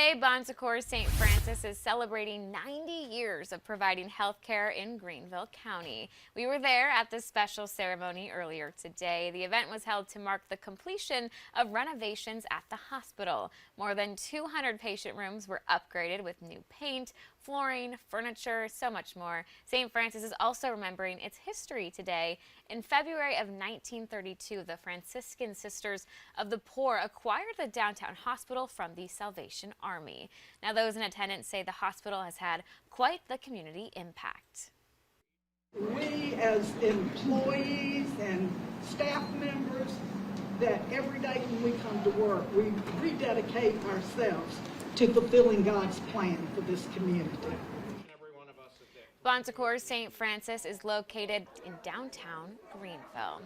Today, Secours St. Francis is celebrating 90 years of providing health care in Greenville County. We were there at this special ceremony earlier today. The event was held to mark the completion of renovations at the hospital. More than 200 patient rooms were upgraded with new paint, flooring, furniture, so much more. St. Francis is also remembering its history today. In February of 1932, the Franciscan Sisters of the Poor acquired the downtown hospital from the Salvation Army. Now, those in attendance say the hospital has had quite the community impact. We as employees and staff members, that every day when we come to work, we rededicate ourselves to fulfilling God's plan for this community. Secours St. Francis is located in downtown Greenville.